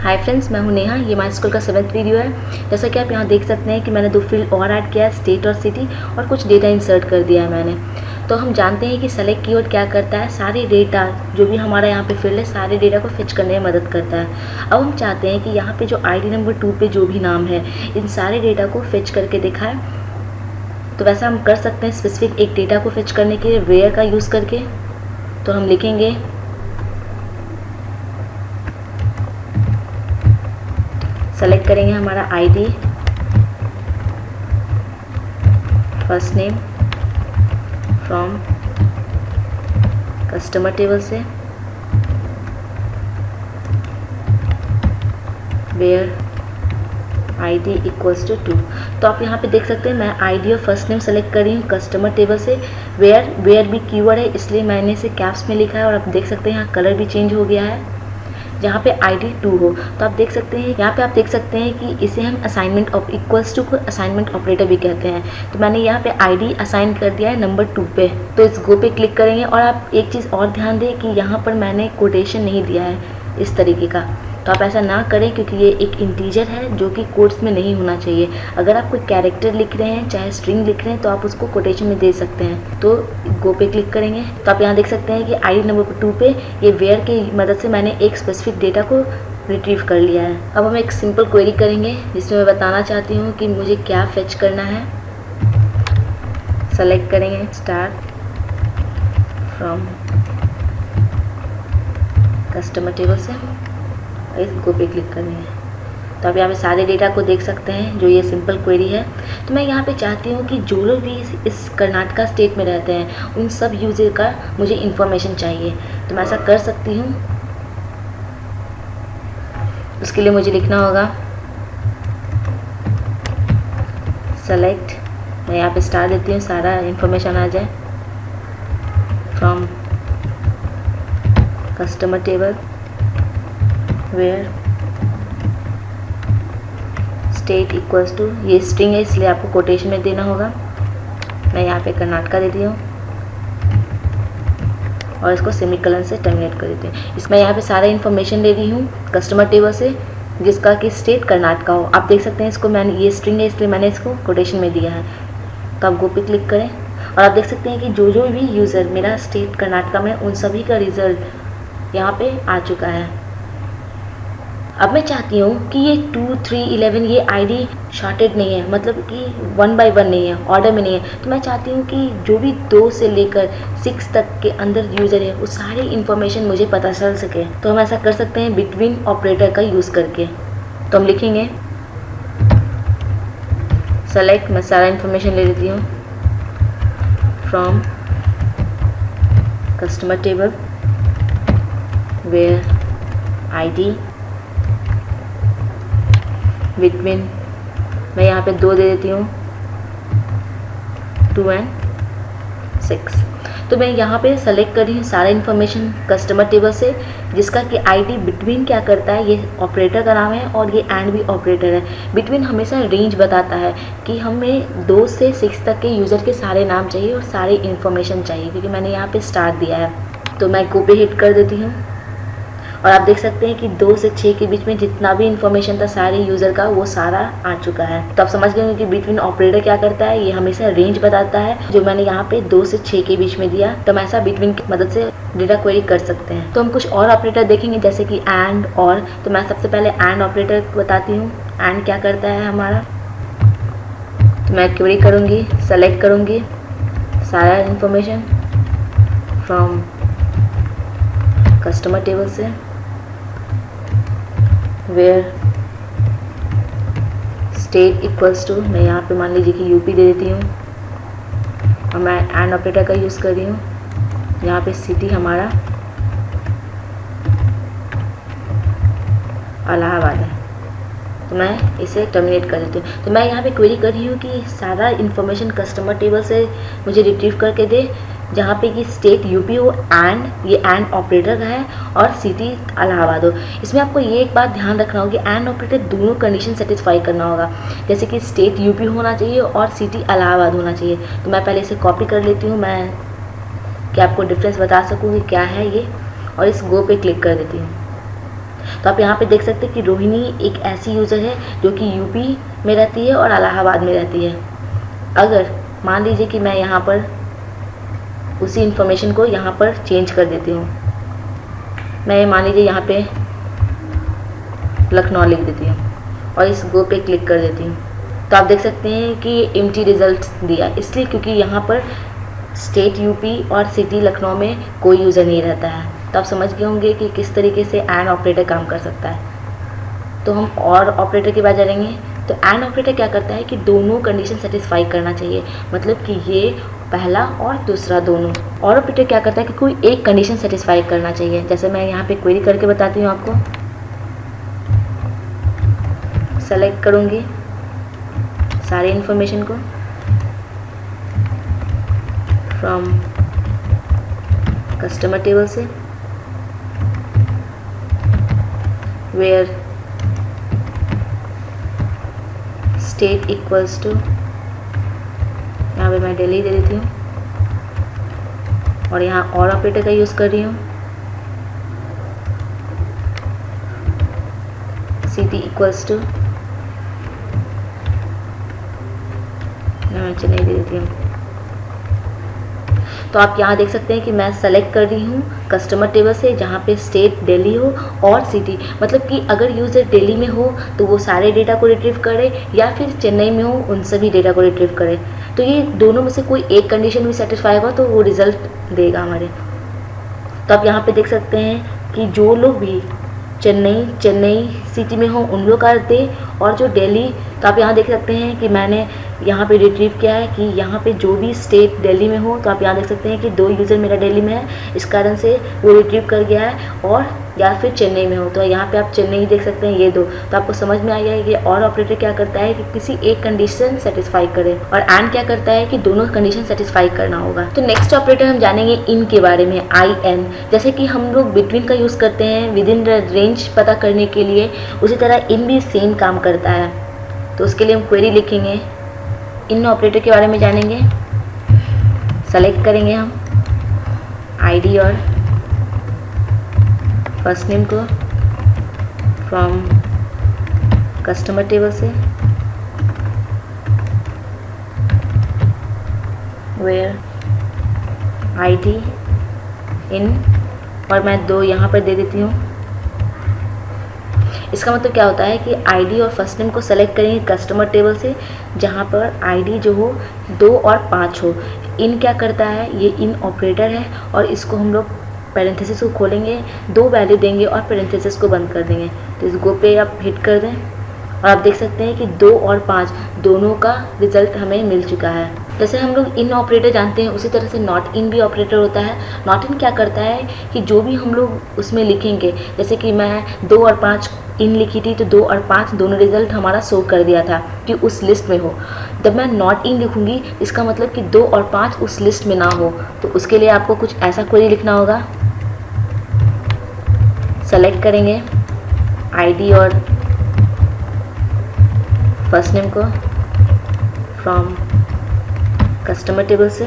Hi friends, मैं हूं नेहा। ये माई स्कूल का 7th वीडियो है। जैसा कि आप यहाँ देख सकते हैं कि मैंने 2 फील्ड और ऐड किया है, स्टेट और सिटी, और कुछ डेटा इंसर्ट कर दिया है मैंने। तो हम जानते हैं कि सेलेक्ट कीवर्ड क्या करता है, सारे डेटा जो भी हमारा यहाँ पे फील्ड है सारे डेटा को फिच करने में मदद करता है। अब हम चाहते हैं कि यहाँ पे जो ID नंबर 2 पे जो भी नाम है इन सारे डेटा को फिच करके दिखाए। तो वैसा हम कर सकते हैं स्पेसिफिक एक डेटा को फिच करने के लिए वेयर का यूज़ करके। तो हम लिखेंगे सेलेक्ट करेंगे हमारा ID, first name from customer table से, वेयर ID इक्वल्स टू 2। तो आप यहाँ पे देख सकते हैं मैं ID और फर्स्ट नेम सेलेक्ट कर रही हूँ कस्टमर टेबल से। वेयर भी कीवर्ड है इसलिए मैंने इसे कैप्स में लिखा है, और आप देख सकते हैं यहाँ कलर भी चेंज हो गया है जहाँ पे ID 2 हो। तो आप देख सकते हैं यहाँ पे आप देख सकते हैं कि इसे हम असाइनमेंट ऑफ इक्वल्स टू को असाइनमेंट ऑपरेटर भी कहते हैं। तो मैंने यहाँ पे ID असाइन कर दिया है नंबर 2 पे। तो इस गो पे क्लिक करेंगे, और आप एक चीज़ और ध्यान दें कि यहाँ पर मैंने कोटेशन नहीं दिया है इस तरीके का। तो आप ऐसा ना करें क्योंकि ये एक इंटीजर है जो कि कोट्स में नहीं होना चाहिए। अगर आप कोई कैरेक्टर लिख रहे हैं चाहे स्ट्रिंग लिख रहे हैं तो आप उसको कोटेशन में दे सकते हैं। तो गो पे क्लिक करेंगे तो आप यहाँ देख सकते हैं कि ID नंबर 2 पे ये वेयर की मदद से मैंने एक स्पेसिफिक डेटा को रिट्रीव कर लिया है। अब हम एक सिंपल क्वेरी करेंगे जिसमें मैं बताना चाहती हूँ कि मुझे क्या फेच करना है। सेलेक्ट करेंगे स्टार्ट फ्रॉम कस्टमर टेबल से, इस गो पे क्लिक करेंगे। तो आप यहाँ पे सारे डेटा को देख सकते हैं जो ये सिंपल क्वेरी है। तो मैं यहाँ पे चाहती हूँ कि जो लोग भी इस कर्नाटका स्टेट में रहते हैं उन सब यूज़र का मुझे इन्फॉर्मेशन चाहिए। तो मैं ऐसा कर सकती हूँ। उसके लिए मुझे लिखना होगा सेलेक्ट, मैं यहाँ पे स्टार देती हूँ, सारा इन्फॉर्मेशन आ जाए from customer table, where state equals to, ये स्ट्रिंग है इसलिए आपको कोटेशन में देना होगा। मैं यहाँ पे कर्नाटका दे दी हूँ और इसको सेमीकोलन से टर्मिनेट कर देती हूँ। इसमें यहाँ पे सारा इन्फॉर्मेशन ले रही हूँ कस्टमर टेबल से जिसका कि स्टेट कर्नाटका हो। आप देख सकते हैं इसको मैंने, ये स्ट्रिंग है इसलिए मैंने इसको कोटेशन में दिया है। तो आप गो पे क्लिक करें और आप देख सकते हैं कि जो भी यूज़र मेरा स्टेट कर्नाटका में उन सभी का रिज़ल्ट यहाँ पे आ चुका है। अब मैं चाहती हूँ कि ये 2, 3, 11 ये ID शॉर्टेड नहीं है, मतलब कि 1 by 1 नहीं है, ऑर्डर में नहीं है। तो मैं चाहती हूँ कि जो भी 2 से लेकर 6 तक के अंदर यूज़र है वो सारी इन्फॉर्मेशन मुझे पता चल सके। तो हम ऐसा कर सकते हैं बिटवीन ऑपरेटर का यूज़ करके। तो हम लिखेंगे सेलेक्ट, मैं सारा इन्फॉर्मेशन ले लेती हूँ from customer table, where ID between, मैं यहाँ पे 2 दे देती हूँ 2 and 6। तो मैं यहाँ पे सेलेक्ट कर रही हूँ सारा इन्फॉर्मेशन कस्टमर टेबल से जिसका कि ID बिटवीन क्या करता है, ये ऑपरेटर का नाम है और ये एंड भी ऑपरेटर है। बिटवीन हमेशा रेंज बताता है कि हमें 2 से 6 तक के यूज़र के सारे नाम चाहिए और सारी इन्फॉर्मेशन चाहिए, क्योंकि मैंने यहाँ पे स्टार्ट दिया है। तो मैं गो पे हिट कर देती हूँ और आप देख सकते हैं कि 2 से 6 के बीच में जितना भी इन्फॉर्मेशन था सारे यूज़र का वो सारा आ चुका है। तो आप समझ गए होंगे कि बिटवीन ऑपरेटर क्या करता है, ये हमेशा रेंज बताता है जो मैंने यहाँ पे 2 से 6 के बीच में दिया। तो हम ऐसा बिटवीन की मदद से डेटा क्वेरी कर सकते हैं। तो हम कुछ और ऑपरेटर देखेंगे जैसे कि एंड और। तो मैं सबसे पहले एंड ऑपरेटर बताती हूँ। एंड क्या करता है हमारा, तो मैं क्वेरी करूँगी, सेलेक्ट करूँगी सारा इन्फॉर्मेशन फ्रॉम कस्टमर टेबल से, वेयर स्टेट इक्वल्स टू, मैं यहाँ पे मान लीजिए कि यूपी दे देती हूँ और मैं एंड ऑपरेटर का यूज़ कर रही हूँ। यहाँ पे सिटी हमारा इलाहाबाद है। तो मैं इसे टर्मिनेट कर देती हूँ। तो मैं यहाँ पे क्वेरी कर रही हूँ कि सारा इन्फॉर्मेशन कस्टमर टेबल से मुझे रिट्रीव करके दे जहाँ पे कि स्टेट यूपी हो, एंड ये एंड ऑपरेटर का है, और सिटी इलाहाबाद हो। इसमें आपको ये एक बात ध्यान रखना होगी, एंड ऑपरेटर दोनों कंडीशन सेटिस्फाई करना होगा, जैसे कि स्टेट यूपी होना चाहिए और सिटी इलाहाबाद होना चाहिए। तो मैं पहले इसे कॉपी कर लेती हूँ मैं कि आपको डिफरेंस बता सकूँ कि क्या है ये, और इस गो पे क्लिक कर देती हूँ। तो आप यहाँ पे देख सकते हैं कि रोहिणी एक ऐसी यूज़र है जो कि यूपी में रहती है और इलाहाबाद में रहती है। अगर मान लीजिए कि मैं यहाँ पर उसी इन्फॉर्मेशन को यहाँ पर चेंज कर देती हूँ, मैं मान लीजिए यहाँ पे लखनऊ लिख देती हूँ और इस गो पे क्लिक कर देती हूँ, तो आप देख सकते हैं कि एम्प्टी रिजल्ट दिया, इसलिए क्योंकि यहाँ पर स्टेट यूपी और सिटी लखनऊ में कोई यूज़र नहीं रहता है। तो आप समझ गए होंगे कि किस तरीके से एंड ऑपरेटर काम कर सकता है। तो हम और ऑपरेटर के बाद जाएंगे। तो एंड ऑपरेटर क्या करता है कि दोनों कंडीशन सेटिस्फाई करना चाहिए, मतलब कि ये पहला और दूसरा दोनों। और ऑपरेटर क्या करता है कि कोई एक कंडीशन सेटिस्फाई करना चाहिए। जैसे मैं यहाँ पे क्वेरी करके बताती हूँ आपको। सेलेक्ट करूँगी सारे इन्फॉर्मेशन को फ्रॉम कस्टमर टेबल से, वेयर स्टेट इक्वल्स टू, यहाँ पे मैं दिल्ली दे देती हूँ और यहाँ और ऑपरेटर का यूज़ कर रही हूँ, सिटी इक्वल्स टू, मैं चेन्नई दे देती हूँ। तो आप यहाँ देख सकते हैं कि मैं सेलेक्ट कर रही हूँ कस्टमर टेबल से जहाँ पे स्टेट दिल्ली हो और सिटी, मतलब कि अगर यूज़र दिल्ली में हो तो वो सारे डेटा को रिट्रीव करे, या फिर चेन्नई में हो उन सभी डेटा को रिट्रीव करे। तो ये दोनों में से कोई एक कंडीशन भी सेटिस्फाई होगा तो वो रिज़ल्ट देगा हमारे। तो आप यहाँ पे देख सकते हैं कि जो लोग भी चेन्नई सिटी में हो उन लोग का दे, और जो दिल्ली, तो आप यहाँ देख सकते हैं कि मैंने यहाँ पे रिट्रीव किया है कि यहाँ पे जो भी स्टेट दिल्ली में हो, तो आप यहाँ देख सकते हैं कि 2 यूज़र मेरा दिल्ली में है, इस कारण से वो रिट्रीव कर गया है, और या फिर चेन्नई में हो तो यहाँ पे आप चेन्नई देख सकते हैं, ये 2। तो आपको समझ में आ गया है कि और ऑपरेटर क्या करता है कि किसी एक कंडीशन सेटिस्फाई करे, और एंड क्या करता है कि दोनों कंडीशन सेटिस्फाई करना होगा। तो नेक्स्ट ऑपरेटर हम जानेंगे इन के बारे में, IN। जैसे कि हम लोग बिटवीन का यूज़ करते हैं विद इन रेंज पता करने के लिए, उसी तरह इन भी सेम काम करता है। तो उसके लिए हम क्वेरी लिखेंगे, इन ऑपरेटर के बारे में जानेंगे। सेलेक्ट करेंगे हम आईडी और फर्स्ट नेम को फ्रॉम कस्टमर टेबल से, वेयर आईडी इन, और मैं 2 यहाँ पर दे देती हूँ। इसका मतलब क्या होता है कि आईडी और फर्स्ट नेम को सेलेक्ट करेंगे कस्टमर टेबल से जहाँ पर आईडी जो हो 2 और 5 हो। इन क्या करता है, ये इन ऑपरेटर है, और इसको हम लोग पैरेंथेसिस को खोलेंगे, 2 वैल्यू देंगे और पैरेंथेसिस को बंद कर देंगे। तो इस गो पे आप हिट कर दें और आप देख सकते हैं कि 2 और 5 दोनों का रिजल्ट हमें मिल चुका है। जैसे हम लोग इन ऑपरेटर जानते हैं उसी तरह से नॉट इन भी ऑपरेटर होता है। नॉट इन क्या करता है कि जो भी हम लोग उसमें लिखेंगे, जैसे कि मैं 2 और 5 इन लिखी थी तो 2 और 5 दोनों रिजल्ट हमारा शो कर दिया था कि उस लिस्ट में हो। जब मैं नॉट इन लिखूंगी इसका मतलब कि 2 और 5 उस लिस्ट में ना हो, तो उसके लिए आपको कुछ ऐसा क्वेरी लिखना होगा। सेलेक्ट करेंगे आईडी और फर्स्ट नेम को फ्रॉम कस्टमर टेबल से,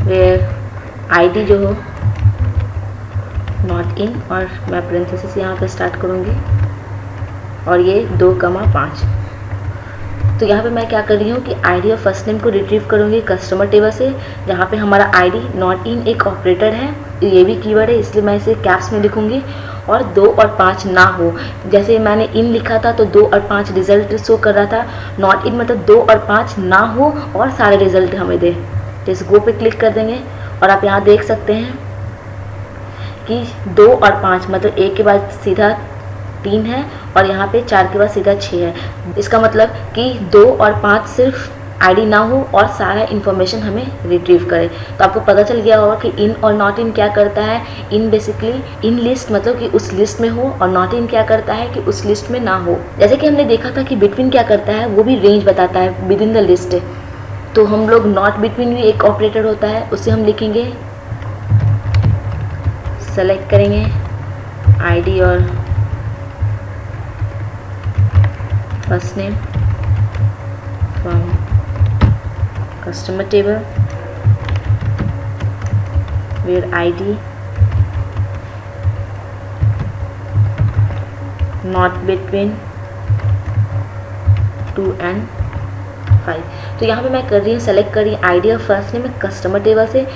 वेयर आईडी जो हो नॉट इन, और मैं पैरेंथेसिस यहाँ पे स्टार्ट करूँगी और ये 2,5। तो यहाँ पे मैं क्या कर रही हूँ कि आईडी और फर्स्ट नेम को रिट्रीव करूँगी कस्टमर टेबल से जहाँ पे हमारा आईडी नॉट इन एक ऑपरेटर है, ये भी कीवर्ड है इसलिए मैं इसे कैप्स में लिखूँगी, और 2 और 5 ना हो। जैसे मैंने इन लिखा था तो 2 और 5 रिजल्ट शो कर रहा था, नॉट इन मतलब 2 और 5 ना हो और सारे रिजल्ट हमें दे। तो इस गो पे क्लिक कर देंगे और आप यहाँ देख सकते हैं कि 2 और 5 मतलब 1 के बाद सीधा 3 है और यहाँ पे 4 के बाद सीधा 6 है। इसका मतलब कि 2 और 5 सिर्फ आईडी ना हो और सारा इन्फॉर्मेशन हमें रिट्रीव करे। तो आपको पता चल गया होगा कि इन और नॉट इन क्या करता है। इन बेसिकली इन लिस्ट मतलब कि उस लिस्ट में हो, और नॉट इन क्या करता है कि उस लिस्ट में ना हो। जैसे कि हमने देखा था कि बिटवीन क्या करता है, वो भी रेंज बताता है विद इन द लिस्ट। तो हम लोग नॉट बिटवीन भी एक ऑपरेटर होता है, उसे हम लिखेंगे। सेलेक्ट करेंगे आईडी और first name from customer table, where ID not between 2 and 5। तो यहाँ पे मैं कर रही हूँ, सेलेक्ट कर रही हूँ आईडी और फर्स्ट नेम कस्टमर टेबल से,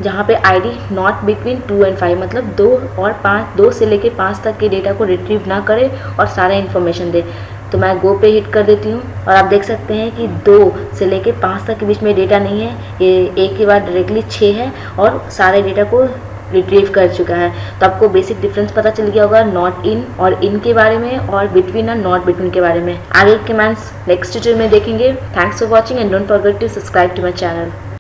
जहाँ पे आईडी नॉट बिटवीन 2 and 5 मतलब 2 और 5, 2 से लेके 5 तक के डेटा को रिट्रीव ना करे और सारा इन्फॉर्मेशन दे। तो मैं गो पे हिट कर देती हूँ और आप देख सकते हैं कि 2 से लेके 5 तक के बीच में डेटा नहीं है, ये एक के बाद डायरेक्टली 6 है और सारे डेटा को रिट्रीव कर चुका है। तो आपको बेसिक डिफरेंस पता चल गया होगा नॉट इन और इन के बारे में और बिटवीन और नॉट बिटवीन के बारे में। आगे के कमेंट्स नेक्स्ट ट्यूटोरियल में देखेंगे। Thanks for watching and don't forget to subscribe to my channel.